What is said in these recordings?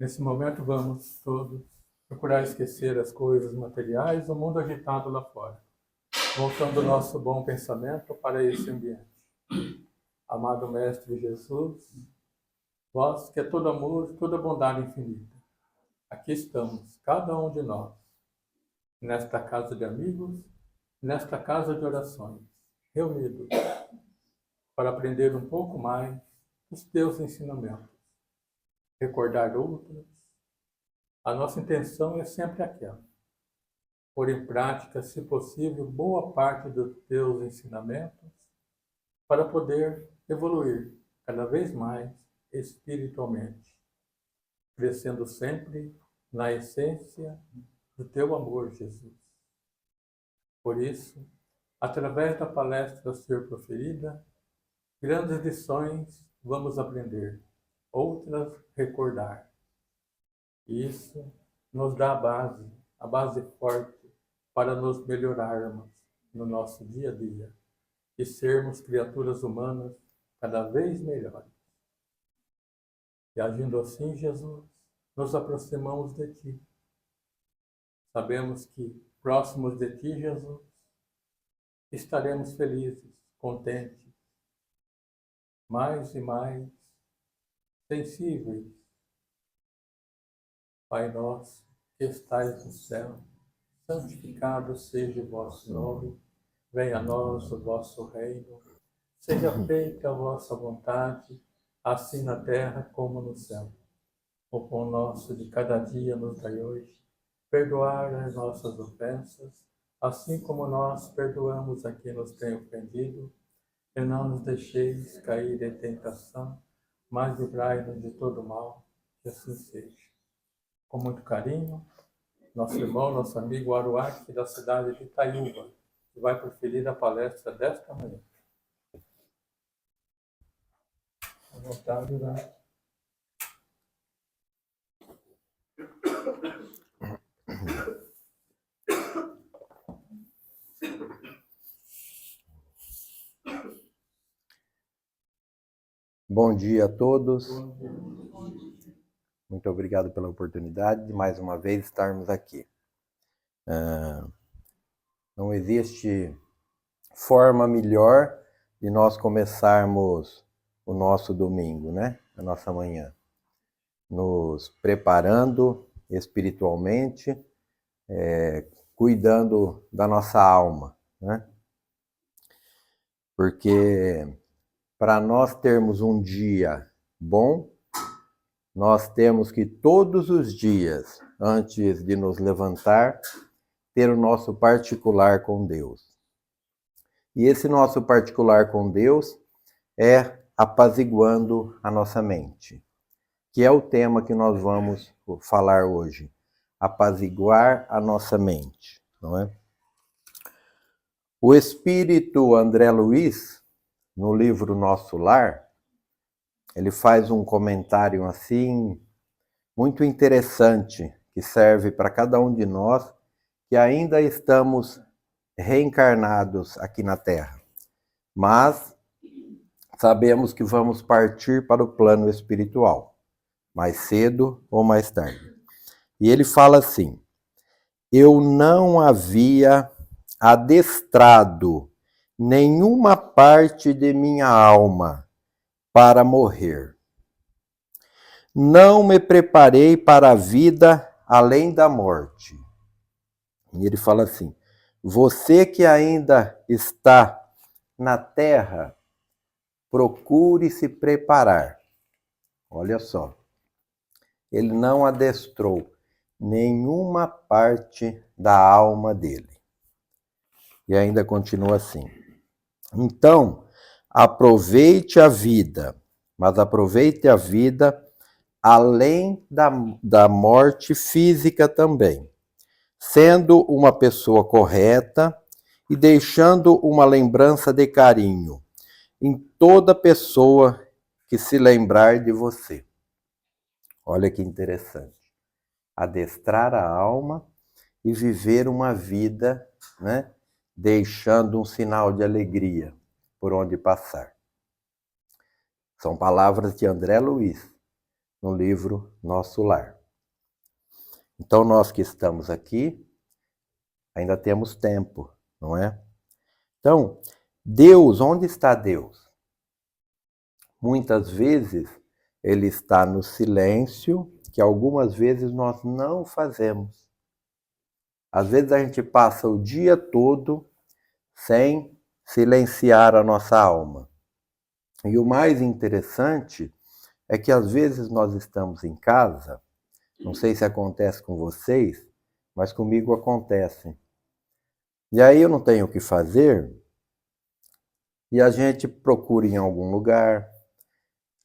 Nesse momento, vamos todos procurar esquecer as coisas materiais, o mundo agitado lá fora, voltando o nosso bom pensamento para esse ambiente. Amado Mestre Jesus, vós que é todo amor, toda bondade infinita, aqui estamos, cada um de nós, nesta casa de amigos, nesta casa de orações, reunidos para aprender um pouco mais dos teus ensinamentos, recordar outros. A nossa intenção é sempre aquela: pôr em prática, se possível, boa parte dos teus ensinamentos para poder evoluir cada vez mais espiritualmente, crescendo sempre na essência do teu amor, Jesus. Por isso, através da palestra a ser proferida, grandes lições vamos aprender, outras recordar. Isso nos dá a base forte para nos melhorarmos no nosso dia a dia e sermos criaturas humanas cada vez melhores. E agindo assim, Jesus, nos aproximamos de Ti. Sabemos que, próximos de Ti, Jesus, estaremos felizes, contentes, mais e mais sensíveis. Pai nosso, que estais no céu, santificado seja o vosso nome, venha a nós o vosso reino, seja feita a vossa vontade, assim na terra como no céu. O pão nosso de cada dia nos dai hoje, perdoar as nossas ofensas, assim como nós perdoamos a quem nos tem ofendido, e não nos deixeis cair em tentação, mas livrai-nos de todo mal, que assim seja. Com muito carinho, nosso irmão, nosso amigo Aruac, da cidade de Itaiúba, que vai proferir a palestra desta manhã. À vontade, Aruac. Bom dia a todos. Muito obrigado pela oportunidade de mais uma vez estarmos aqui. Não existe forma melhor de nós começarmos o nosso domingo, né? A nossa manhã. Nos preparando espiritualmente, cuidando da nossa alma, né? Porque para nós termos um dia bom, nós temos que todos os dias, antes de nos levantar, ter o nosso particular com Deus. E esse nosso particular com Deus é apaziguando a nossa mente, que é o tema que nós vamos falar hoje. Apaziguar a nossa mente, não é? O espírito André Luiz, no livro Nosso Lar, ele faz um comentário assim muito interessante, que serve para cada um de nós que ainda estamos reencarnados aqui na Terra. Mas sabemos que vamos partir para o plano espiritual, mais cedo ou mais tarde. E ele fala assim: eu não havia adestrado nenhuma parte de minha alma para morrer. Não me preparei para a vida além da morte. E ele fala assim: você que ainda está na terra, procure se preparar. Olha só, ele não adestrou nenhuma parte da alma dele. E ainda continua assim: então, aproveite a vida, mas aproveite a vida além da morte física também, sendo uma pessoa correta e deixando uma lembrança de carinho em toda pessoa que se lembrar de você. Olha que interessante. Adestrar a alma e viver uma vida, né, deixando um sinal de alegria por onde passar. São palavras de André Luiz, no livro Nosso Lar. Então, nós que estamos aqui, ainda temos tempo, não é? Então, Deus, onde está Deus? Muitas vezes, Ele está no silêncio, que algumas vezes nós não fazemos. Às vezes a gente passa o dia todo sem silenciar a nossa alma. E o mais interessante é que às vezes nós estamos em casa, não sei se acontece com vocês, mas comigo acontece. E aí eu não tenho o que fazer, e a gente procura em algum lugar,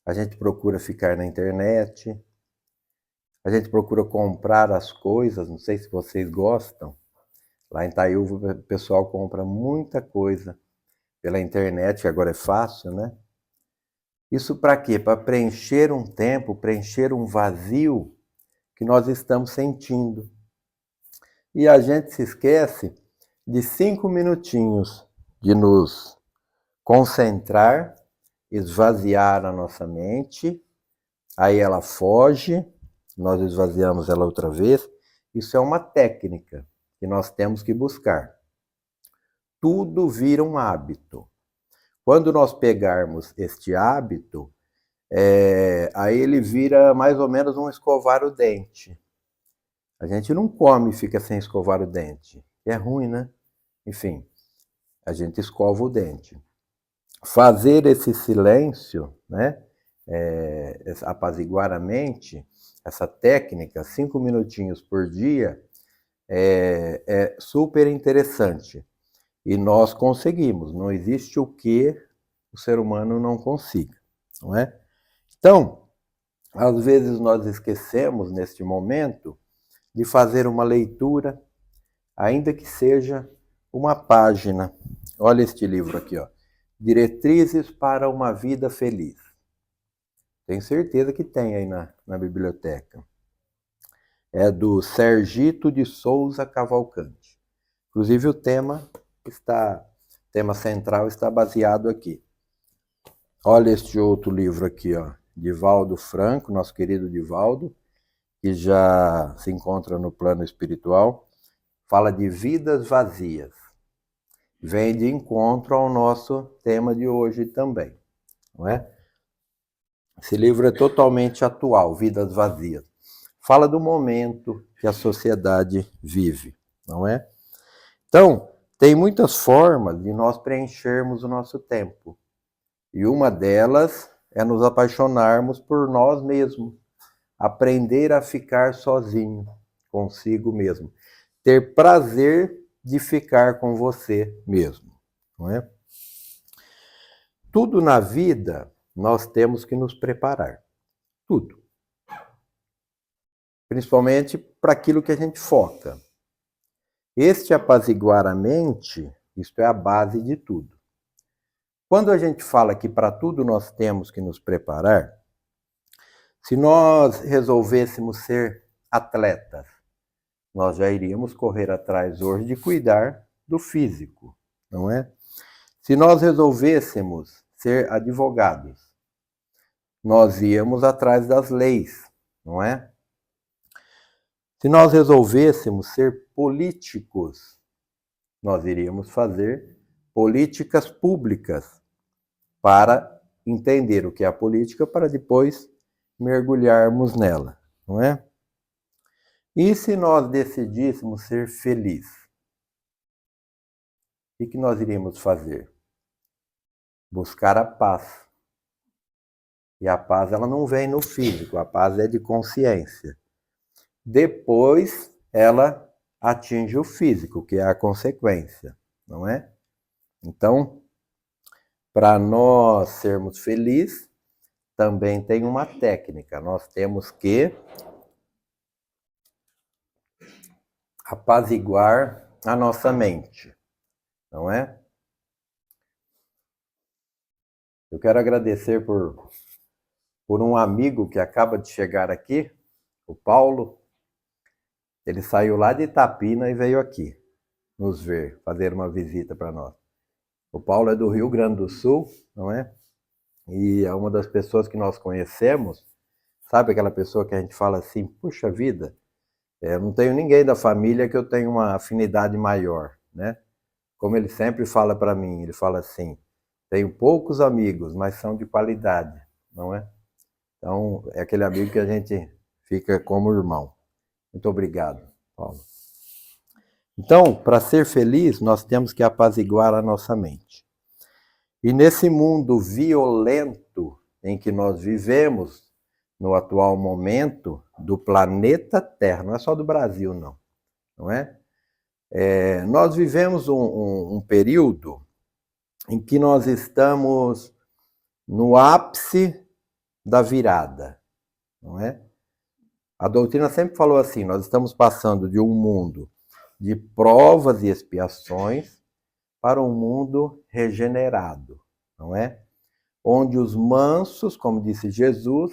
a gente procura ficar na internet, a gente procura comprar as coisas, não sei se vocês gostam. Lá em Itaúba o pessoal compra muita coisa pela internet, que agora é fácil, né? Isso para quê? Para preencher um tempo, preencher um vazio que nós estamos sentindo. E a gente se esquece de 5 minutinhos de nos concentrar, esvaziar a nossa mente, aí ela foge, nós esvaziamos ela outra vez. Isso é uma técnica que nós temos que buscar. Tudo vira um hábito. Quando nós pegarmos este hábito, aí ele vira mais ou menos um escovar o dente. A gente não come e fica sem escovar o dente. É ruim, né? Enfim, a gente escova o dente. Fazer esse silêncio, né? Apaziguar a mente, essa técnica, 5 minutinhos por dia, é super interessante. E nós conseguimos. Não existe o que o ser humano não consiga, não é? Então, às vezes nós esquecemos, neste momento, de fazer uma leitura, ainda que seja uma página. Olha este livro aqui, ó. Diretrizes para uma Vida Feliz. Tenho certeza que tem aí na biblioteca. É do Sergito de Souza Cavalcante. Inclusive o tema central está baseado aqui. Olha este outro livro aqui, ó, Divaldo Franco, nosso querido Divaldo, que já se encontra no plano espiritual, fala de vidas vazias. Vem de encontro ao nosso tema de hoje também, não é? Esse livro é totalmente atual, Vidas Vazias. Fala do momento que a sociedade vive, não é? Então, tem muitas formas de nós preenchermos o nosso tempo. E uma delas é nos apaixonarmos por nós mesmos. Aprender a ficar sozinho, consigo mesmo. Ter prazer de ficar com você mesmo, não é? Tudo na vida nós temos que nos preparar. Tudo. Principalmente para aquilo que a gente foca. Este apaziguar a mente, isto é a base de tudo. Quando a gente fala que para tudo nós temos que nos preparar, se nós resolvêssemos ser atletas, nós já iríamos correr atrás hoje de cuidar do físico, não é? Se nós resolvêssemos ser advogados, nós íamos atrás das leis, não é? Se nós resolvêssemos ser políticos, nós iríamos fazer políticas públicas para entender o que é a política, para depois mergulharmos nela, não é? E se nós decidíssemos ser felizes, o que nós iríamos fazer? Buscar a paz. E a paz, ela não vem no físico, a paz é de consciência. Depois, ela atinge o físico, que é a consequência, não é? Então, para nós sermos felizes, também tem uma técnica. Nós temos que apaziguar a nossa mente, não é? Eu quero agradecer por um amigo que acaba de chegar aqui, o Paulo. Ele saiu lá de Itapina e veio aqui nos ver, fazer uma visita para nós. O Paulo é do Rio Grande do Sul, não é? E é uma das pessoas que nós conhecemos Sabe aquela pessoa que a gente fala assim, puxa vida, eu não tenho ninguém da família que eu tenha uma afinidade maior, né? Como ele sempre fala para mim, ele fala assim, tenho poucos amigos, mas são de qualidade, não é? Então, é aquele amigo que a gente fica como irmão. Muito obrigado, Paulo. Então, para ser feliz, nós temos que apaziguar a nossa mente. E nesse mundo violento em que nós vivemos, no atual momento, do planeta Terra, não é só do Brasil, não é? Nós vivemos um período em que nós estamos no ápice da virada, não é? A doutrina sempre falou assim, nós estamos passando de um mundo de provas e expiações para um mundo regenerado, não é? Onde os mansos, como disse Jesus,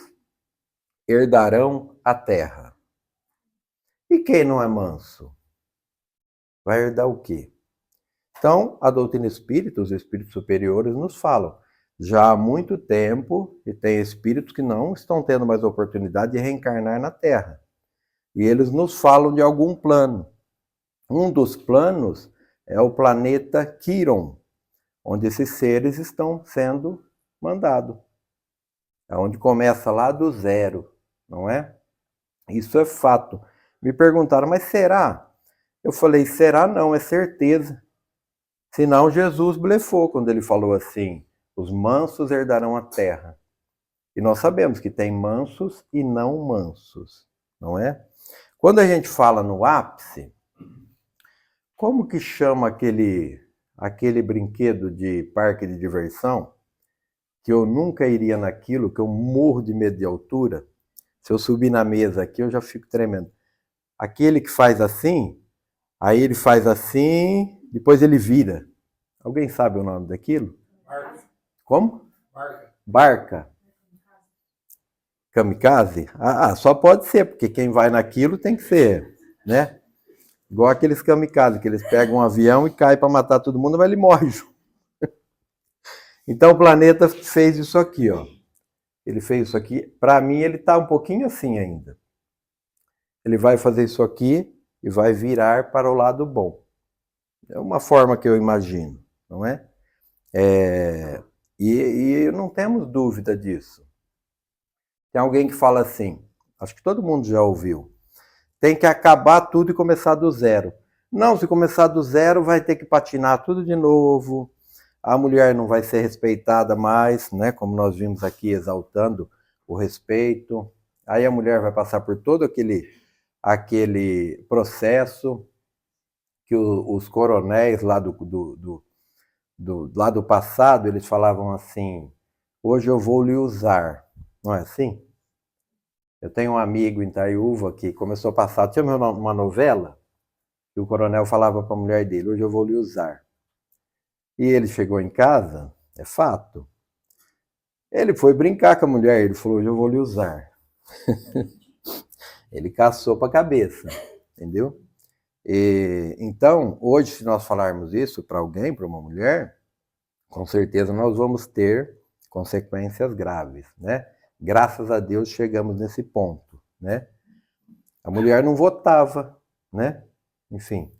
herdarão a terra. E quem não é manso? Vai herdar o quê? Então, a doutrina espírita, os espíritos superiores nos falam, já há muito tempo, e tem espíritos que não estão tendo mais oportunidade de reencarnar na Terra. E eles nos falam de algum plano. Um dos planos é o planeta Quiron, onde esses seres estão sendo mandados. É onde começa lá do zero, não é? Isso é fato. Me perguntaram, mas será? Eu falei, será não, é certeza. Senão Jesus blefou quando ele falou assim, os mansos herdarão a terra. E nós sabemos que tem mansos e não mansos, não é? Quando a gente fala no ápice, como que chama aquele brinquedo de parque de diversão, que eu nunca iria naquilo, que eu morro de medo de altura? Se eu subir na mesa aqui, eu já fico tremendo. Aquele que faz assim, aí ele faz assim, depois ele vira. Alguém sabe o nome daquilo? Barca. Como? Barca. Barca. Kamikaze? Só pode ser, porque quem vai naquilo tem que ser, né? Igual aqueles kamikaze, que eles pegam um avião e caem para matar todo mundo, mas ele morre. Então o planeta fez isso aqui, ó. Ele fez isso aqui. Para mim, ele está um pouquinho assim ainda. Ele vai fazer isso aqui e vai virar para o lado bom. É uma forma que eu imagino, não é? E não temos dúvida disso. Tem alguém que fala assim, acho que todo mundo já ouviu, tem que acabar tudo e começar do zero. Não, se começar do zero, vai ter que patinar tudo de novo, a mulher não vai ser respeitada mais, né? Como nós vimos aqui exaltando o respeito. Aí a mulher vai passar por todo aquele processo que os coronéis lá lá do passado, eles falavam assim, hoje eu vou lhe usar. Não é assim? Eu tenho um amigo em Itaiúva que começou a passar, tinha uma novela, e o coronel falava para a mulher dele, hoje eu vou lhe usar. E ele chegou em casa, é fato, ele foi brincar com a mulher, ele falou, hoje eu vou lhe usar. Ele caçou para a cabeça, entendeu? Então, hoje, se nós falarmos isso para alguém, para uma mulher, com certeza nós vamos ter consequências graves, né? Graças a Deus chegamos nesse ponto, né? A mulher não votava, né? Enfim,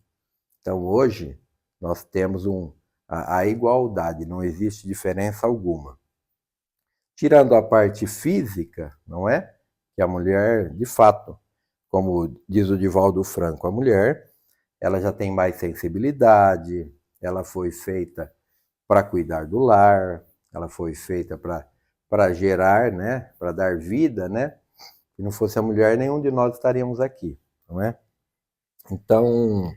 então hoje nós temos a igualdade, não existe diferença alguma. Tirando a parte física, não é? Que a mulher, de fato, como diz o Divaldo Franco, a mulher, ela já tem mais sensibilidade, ela foi feita para cuidar do lar, ela foi feita para gerar, né? Para dar vida, né? Se não fosse a mulher, nenhum de nós estaríamos aqui, não é? Então,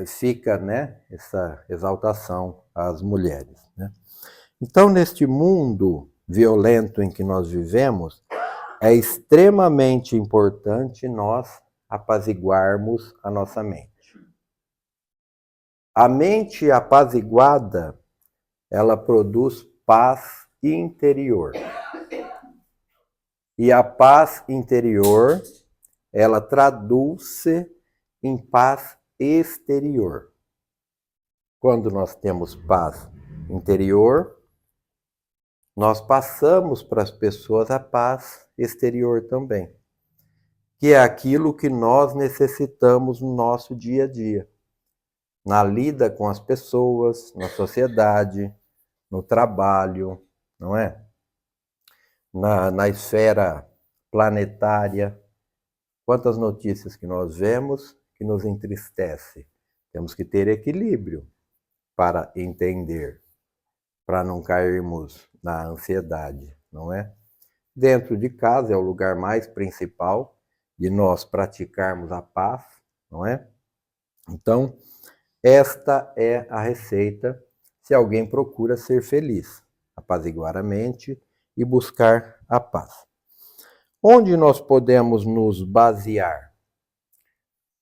fica, né, essa exaltação às mulheres, né? Então, neste mundo violento em que nós vivemos, é extremamente importante nós apaziguarmos a nossa mente. A mente apaziguada, ela produz paz interior. E a paz interior, ela traduz-se em paz exterior. Quando nós temos paz interior, nós passamos para as pessoas a paz exterior também, que é aquilo que nós necessitamos no nosso dia a dia, na lida com as pessoas, na sociedade, no trabalho, não é? Na esfera planetária. Quantas notícias que nós vemos que nos entristece. Temos que ter equilíbrio para entender, para não cairmos na ansiedade, não é? Dentro de casa é o lugar mais principal de nós praticarmos a paz, não é? Então, esta é a receita se alguém procura ser feliz, apaziguar a mente e buscar a paz. Onde nós podemos nos basear?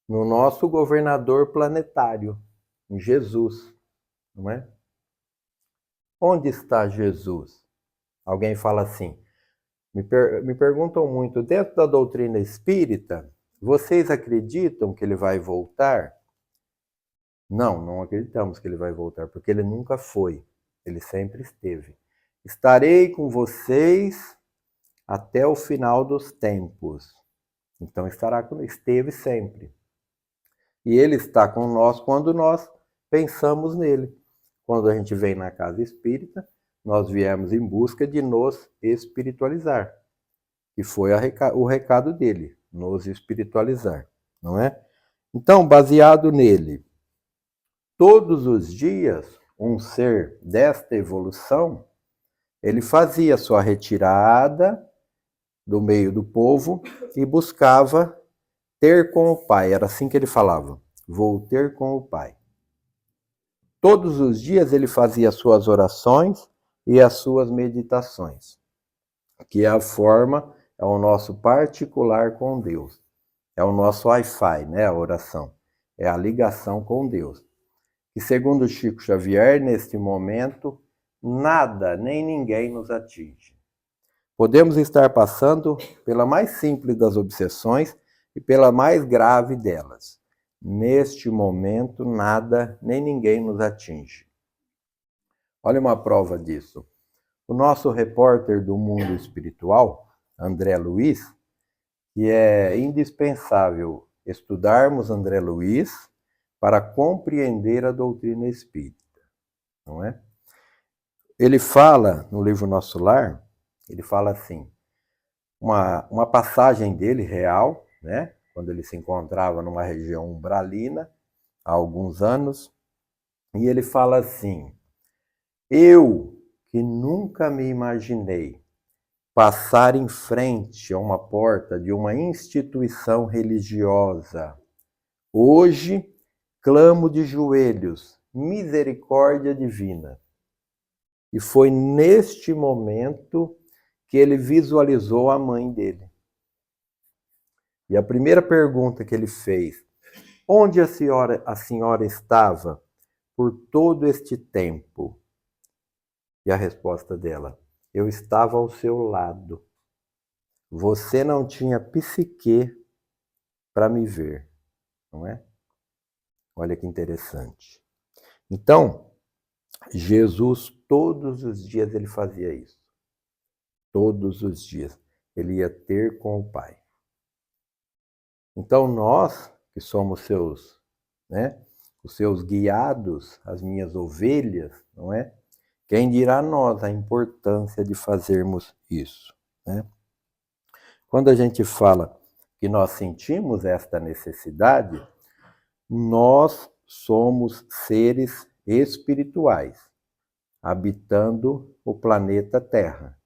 No nosso governador planetário, em Jesus, não é? Onde está Jesus? Alguém fala assim, me perguntam muito, dentro da doutrina espírita, vocês acreditam que ele vai voltar? Não, não acreditamos que ele vai voltar, porque ele nunca foi, ele sempre esteve. Estarei com vocês até o final dos tempos. Então esteve sempre. E ele está com nós quando nós pensamos nele. Quando a gente vem na casa espírita, nós viemos em busca de nos espiritualizar. Que foi o recado dele, nos espiritualizar, não é? Então, baseado nele, todos os dias, um ser desta evolução, ele fazia sua retirada do meio do povo e buscava ter com o Pai. Era assim que ele falava, vou ter com o Pai. Todos os dias ele fazia as suas orações e as suas meditações, que é a forma, é o nosso particular com Deus. É o nosso Wi-Fi, né, a oração. É a ligação com Deus. E segundo Chico Xavier, neste momento, nada nem ninguém nos atinge. Podemos estar passando pela mais simples das obsessões e pela mais grave delas. Neste momento, nada nem ninguém nos atinge. Olha uma prova disso. O nosso repórter do mundo espiritual, André Luiz, que é indispensável estudarmos André Luiz para compreender a doutrina espírita, não é? Ele fala, no livro Nosso Lar, ele fala assim, uma passagem dele real, né? Quando ele se encontrava numa região umbralina, há alguns anos, e ele fala assim, eu que nunca me imaginei passar em frente a uma porta de uma instituição religiosa, hoje clamo de joelhos, misericórdia divina. E foi neste momento que ele visualizou a mãe dele. E a primeira pergunta que ele fez, onde a senhora estava por todo este tempo? E a resposta dela, eu estava ao seu lado. Você não tinha psique para me ver, não é? Olha que interessante. Então, Jesus, todos os dias ele fazia isso. Todos os dias. Ele ia ter com o Pai. Então, nós, que somos seus, né? Os seus guiados, as minhas ovelhas, não é? Quem dirá nós a importância de fazermos isso, né? Quando a gente fala que nós sentimos esta necessidade, nós somos seres espirituais, habitando o planeta Terra,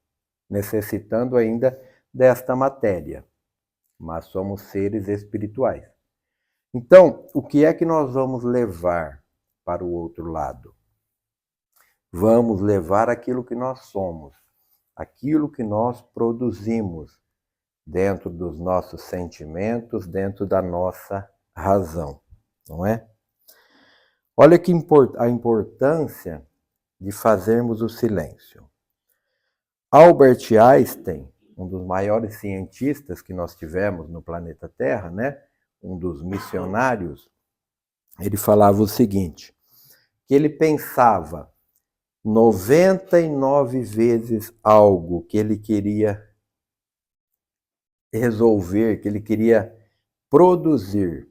necessitando ainda desta matéria, mas somos seres espirituais. Então, o que é que nós vamos levar para o outro lado? Vamos levar aquilo que nós somos, aquilo que nós produzimos dentro dos nossos sentimentos, dentro da nossa razão, não é? Olha que a importância de fazermos o silêncio. Albert Einstein, um dos maiores cientistas que nós tivemos no planeta Terra, né? Um dos missionários, ele falava o seguinte, que ele pensava 99 vezes algo que ele queria resolver, que ele queria produzir,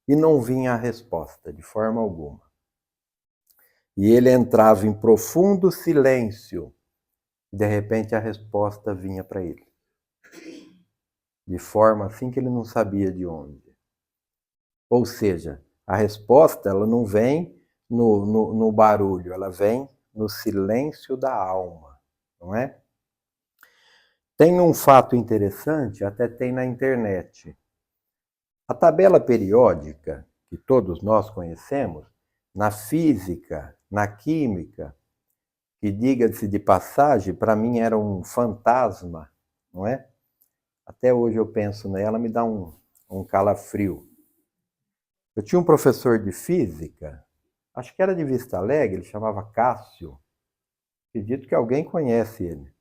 e não vinha a resposta de forma alguma. E ele entrava em profundo silêncio, e de repente a resposta vinha para ele. De forma assim que ele não sabia de onde. Ou seja, a resposta ela não vem no barulho, ela vem no silêncio da alma, não é? Tem um fato interessante, até tem na internet. A tabela periódica, que todos nós conhecemos, na física, na química, que, diga-se de passagem, para mim era um fantasma, não é? Até hoje eu penso nela, me dá um calafrio. Eu tinha um professor de física, acho que era de Vista Alegre, ele chamava Cássio. Acredito que alguém conhece ele.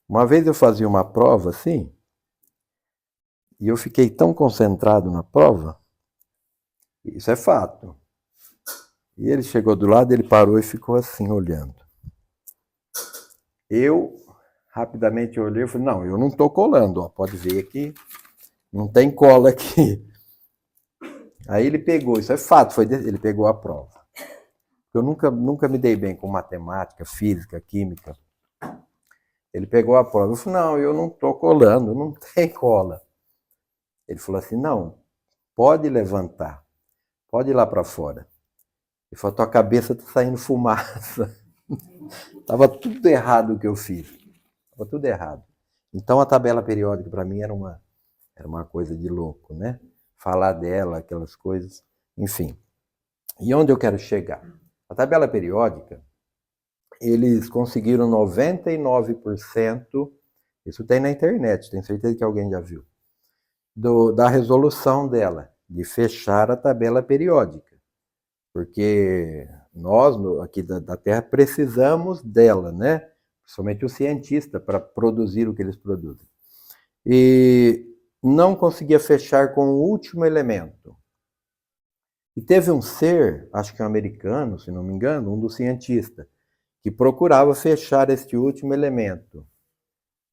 Uma vez eu fazia uma prova assim, e eu fiquei tão concentrado na prova, isso é fato. E ele chegou do lado, ele parou e ficou assim, olhando. Eu rapidamente olhei e falei, não, eu não estou colando, ó, pode ver que não tem cola aqui. Aí ele pegou, isso é fato, ele pegou a prova. Eu nunca me dei bem com matemática, física, química. Ele pegou a prova, eu falei, não, eu não estou colando, não tem cola. Ele falou assim, não, pode levantar, pode ir lá para fora. Ele falou, tua cabeça está saindo fumaça. Estava tudo errado o que eu fiz. Estava tudo errado. Então a tabela periódica para mim era uma coisa de louco, né? Falar dela, aquelas coisas, enfim. E onde eu quero chegar? A tabela periódica, eles conseguiram 99%, isso tem na internet, tenho certeza que alguém já viu, da resolução dela, de fechar a tabela periódica. Porque nós, aqui da Terra, precisamos dela, né? Principalmente o cientista, para produzir o que eles produzem. E não conseguia fechar com o último elemento. E teve um ser, acho que um americano, se não me engano, um dos cientistas, que procurava fechar este último elemento.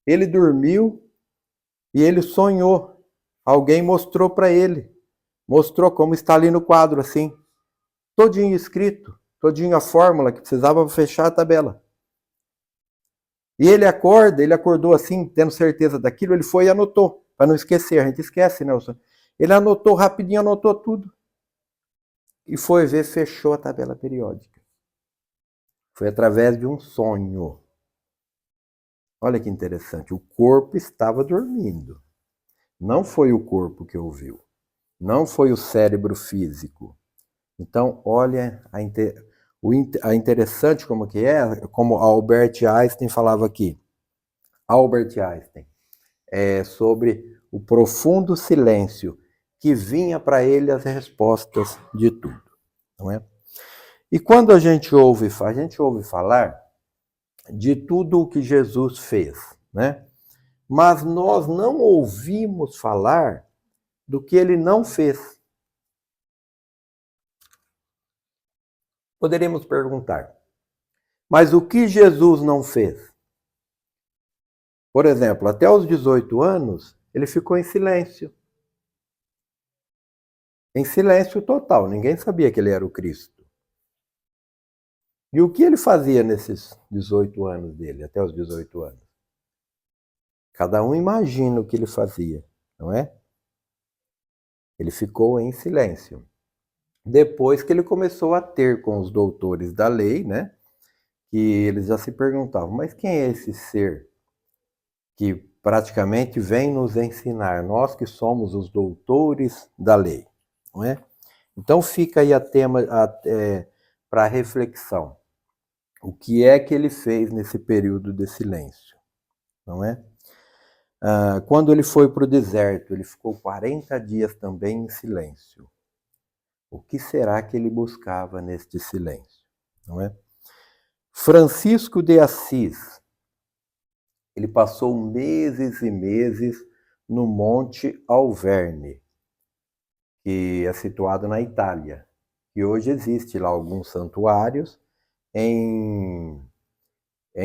Ele dormiu e ele sonhou. Alguém mostrou para ele. Mostrou como está ali no quadro, assim. Todinho escrito, todinho a fórmula que precisava fechar a tabela. E ele acordou assim, tendo certeza daquilo, ele foi e anotou, para não esquecer, a gente esquece, né? Ele anotou rapidinho, anotou tudo. E foi ver, fechou a tabela periódica. Foi através de um sonho. Olha que interessante, o corpo estava dormindo. Não foi o corpo que ouviu, não foi o cérebro físico. Então, olha a interessante como que é, como Albert Einstein falava aqui. Albert Einstein, sobre o profundo silêncio que vinha para ele as respostas de tudo, não é? E quando a gente ouve falar de tudo o que Jesus fez, né? Mas nós não ouvimos falar do que ele não fez. Poderíamos perguntar, mas o que Jesus não fez? Por exemplo, até os 18 anos, ele ficou em silêncio. Em silêncio total, ninguém sabia que ele era o Cristo. E o que ele fazia nesses 18 anos dele, até os 18 anos? Cada um imagina o que ele fazia, não é? Ele ficou em silêncio. Depois que ele começou a ter com os doutores da lei, né? Que eles já se perguntavam, mas quem é esse ser que praticamente vem nos ensinar, nós que somos os doutores da lei, não é? Então fica aí para reflexão. O que é que ele fez nesse período de silêncio, não é? Quando ele foi para o deserto, ele ficou 40 dias também em silêncio. O que será que ele buscava neste silêncio, não é? Francisco de Assis, ele passou meses e meses no Monte Alverne, que é situado na Itália. E hoje existe lá alguns santuários, em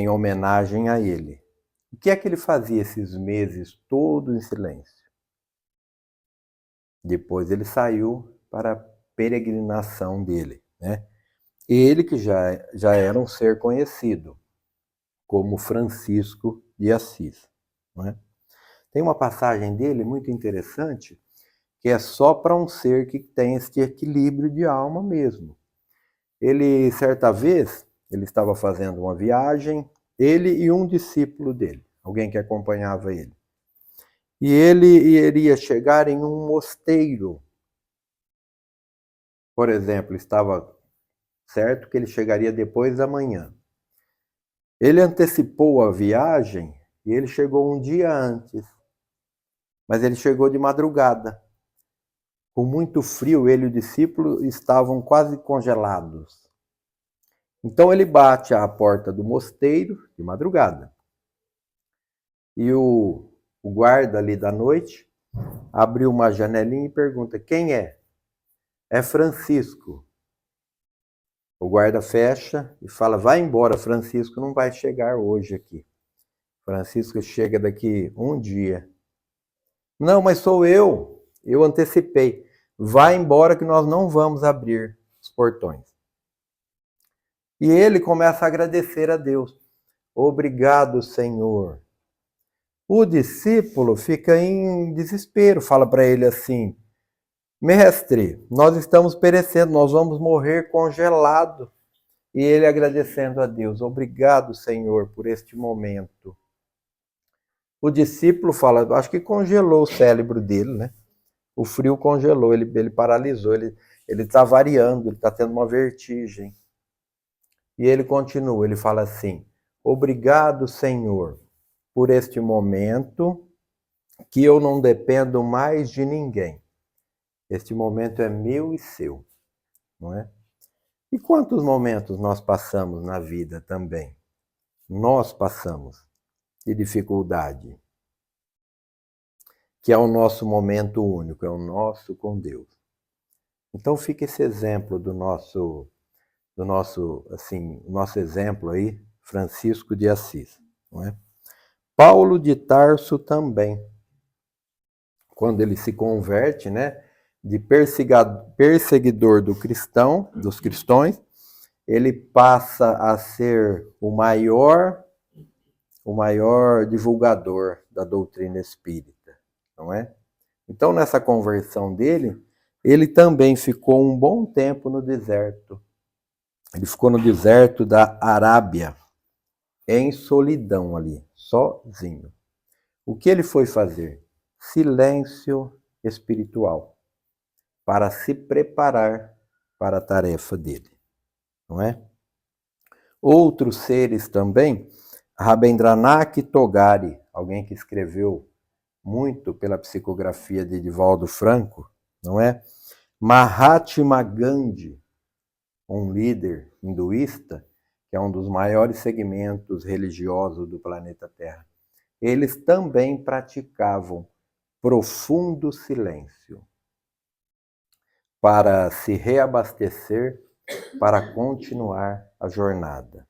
homenagem a ele. O que é que ele fazia esses meses todos em silêncio? Depois ele saiu para a peregrinação dele, né? Ele que já era um ser conhecido, como Francisco de Assis, não é? Tem uma passagem dele muito interessante, que é só para um ser que tem esse equilíbrio de alma mesmo. Ele, certa vez, ele estava fazendo uma viagem, ele e um discípulo dele, alguém que acompanhava ele. E ele iria chegar em um mosteiro. Por exemplo, estava certo que ele chegaria depois da manhã. Ele antecipou a viagem e ele chegou um dia antes. Mas ele chegou de madrugada. Com muito frio, ele e o discípulo estavam quase congelados. Então ele bate à porta do mosteiro de madrugada. E o guarda ali da noite abriu uma janelinha e pergunta: quem é? É Francisco. O guarda fecha e fala: vai embora, Francisco não vai chegar hoje aqui. Francisco chega daqui um dia. Não, mas sou eu antecipei. Vai embora que nós não vamos abrir os portões. E ele começa a agradecer a Deus. Obrigado, Senhor. O discípulo fica em desespero, fala para ele assim: mestre, nós estamos perecendo, nós vamos morrer congelado. E ele agradecendo a Deus: obrigado, Senhor, por este momento. O discípulo fala, acho que congelou o cérebro dele, né? O frio congelou, ele paralisou, ele está variando, ele está tendo uma vertigem. E ele continua, ele fala assim: obrigado, Senhor, por este momento que eu não dependo mais de ninguém. Este momento é meu e seu, não é? E quantos momentos nós passamos na vida também? Nós passamos de dificuldade, que é o nosso momento único, é o nosso com Deus. Então fica esse exemplo do nosso exemplo aí, Francisco de Assis, não é? Paulo de Tarso também, quando ele se converte, né, de perseguidor dos cristãos, ele passa a ser o maior divulgador da doutrina espírita, não é? Então, nessa conversão dele, ele também ficou um bom tempo no deserto. Ele ficou no deserto da Arábia, em solidão ali, sozinho. O que ele foi fazer? Silêncio espiritual, para se preparar para a tarefa dele, não é? Outros seres também, Rabindranath Tagore, alguém que escreveu muito pela psicografia de Divaldo Franco, não é? Mahatma Gandhi, um líder hinduísta, que é um dos maiores segmentos religiosos do planeta Terra. Eles também praticavam profundo silêncio para se reabastecer, para continuar a jornada.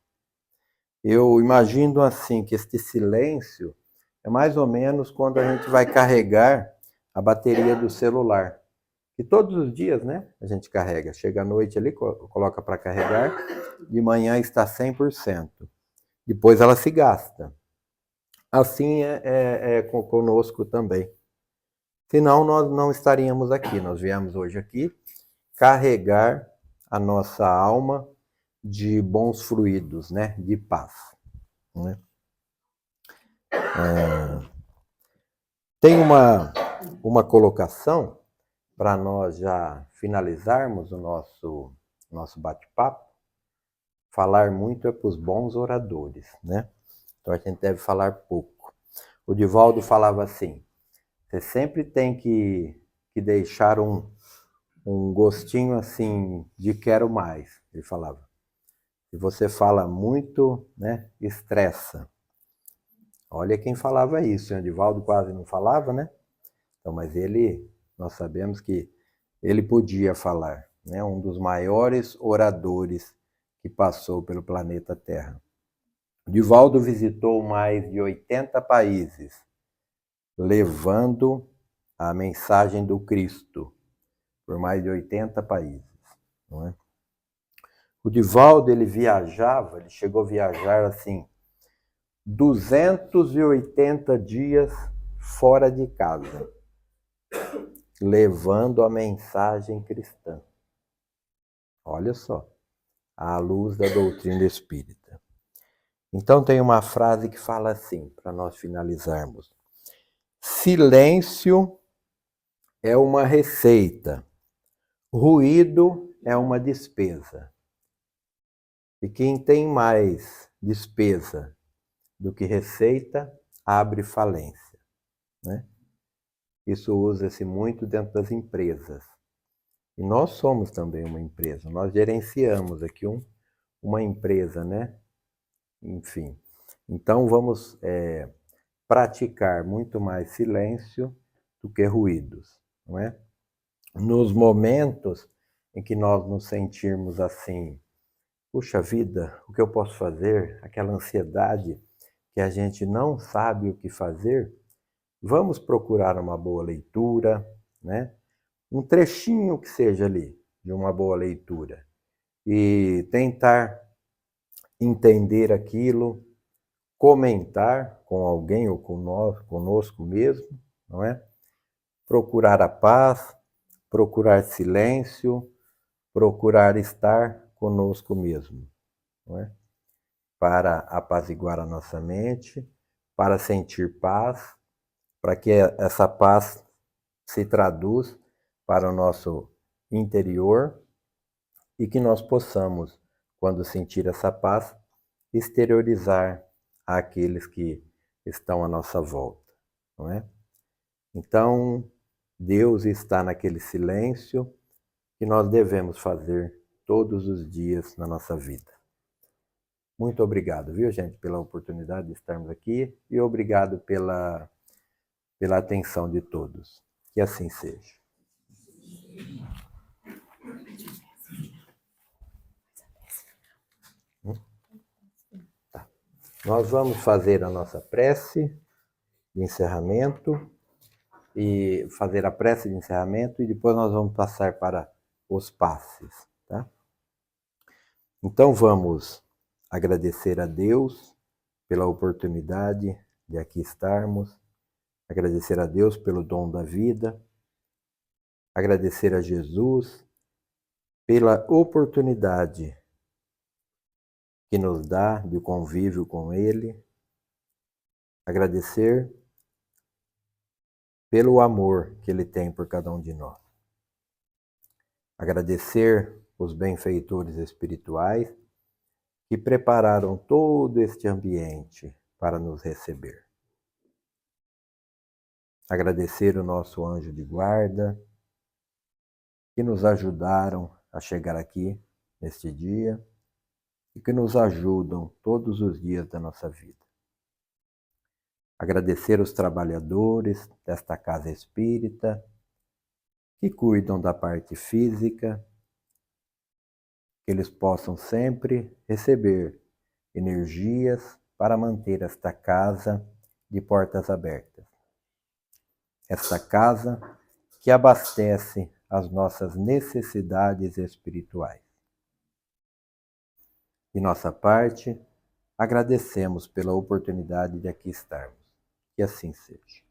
Eu imagino assim que este silêncio é mais ou menos quando a gente vai carregar a bateria do celular. E todos os dias, né, a gente carrega. Chega à noite ali, coloca para carregar, de manhã está 100%. Depois ela se gasta. Assim é conosco também. Senão nós não estaríamos aqui. Nós viemos hoje aqui carregar a nossa alma de bons fluidos, né, de paz. Né? Tem uma colocação para nós já finalizarmos o nosso bate-papo. Falar muito é para os bons oradores, né? Então a gente deve falar pouco. O Divaldo falava assim: você sempre tem que deixar um gostinho assim de quero mais, ele falava. Se você fala muito, né, estressa. Olha quem falava isso, o Divaldo quase não falava, né? Então, mas nós sabemos que ele podia falar, né? Um dos maiores oradores que passou pelo planeta Terra. Divaldo visitou mais de 80 países, levando a mensagem do Cristo por mais de 80 países, não é? O Divaldo, ele chegou a viajar assim, 280 dias fora de casa, levando a mensagem cristã. Olha só, à luz da doutrina espírita. Então tem uma frase que fala assim, para nós finalizarmos: silêncio é uma receita, ruído é uma despesa. E quem tem mais despesa do que receita, abre falência, né? Isso usa-se muito dentro das empresas. E nós somos também uma empresa, nós gerenciamos aqui uma empresa, né? Enfim, então vamos praticar muito mais silêncio do que ruídos, não é? Nos momentos em que nós nos sentirmos assim, puxa vida, o que eu posso fazer? Aquela ansiedade que a gente não sabe o que fazer, vamos procurar uma boa leitura, né? Um trechinho que seja ali de uma boa leitura e tentar entender aquilo, comentar com alguém ou conosco mesmo, não é? Procurar a paz, procurar silêncio, procurar estar conosco mesmo, não é? Para apaziguar a nossa mente, para sentir paz, para que essa paz se traduz para o nosso interior e que nós possamos, quando sentir essa paz, exteriorizar àqueles que estão à nossa volta, não é? Então, Deus está naquele silêncio que nós devemos fazer todos os dias na nossa vida. Muito obrigado, viu, gente, pela oportunidade de estarmos aqui e obrigado pela atenção de todos. Que assim seja. Tá. Nós vamos fazer a nossa prece de encerramento e fazer a prece de encerramento e depois nós vamos passar para os passes, tá? Então vamos agradecer a Deus pela oportunidade de aqui estarmos, agradecer a Deus pelo dom da vida, agradecer a Jesus pela oportunidade que nos dá de convívio com Ele, agradecer pelo amor que Ele tem por cada um de nós, agradecer os benfeitores espirituais que prepararam todo este ambiente para nos receber. Agradecer o nosso anjo de guarda, que nos ajudaram a chegar aqui neste dia e que nos ajudam todos os dias da nossa vida. Agradecer os trabalhadores desta casa espírita, que cuidam da parte física, que eles possam sempre receber energias para manter esta casa de portas abertas. Esta casa que abastece as nossas necessidades espirituais. De nossa parte, agradecemos pela oportunidade de aqui estarmos. Que assim seja.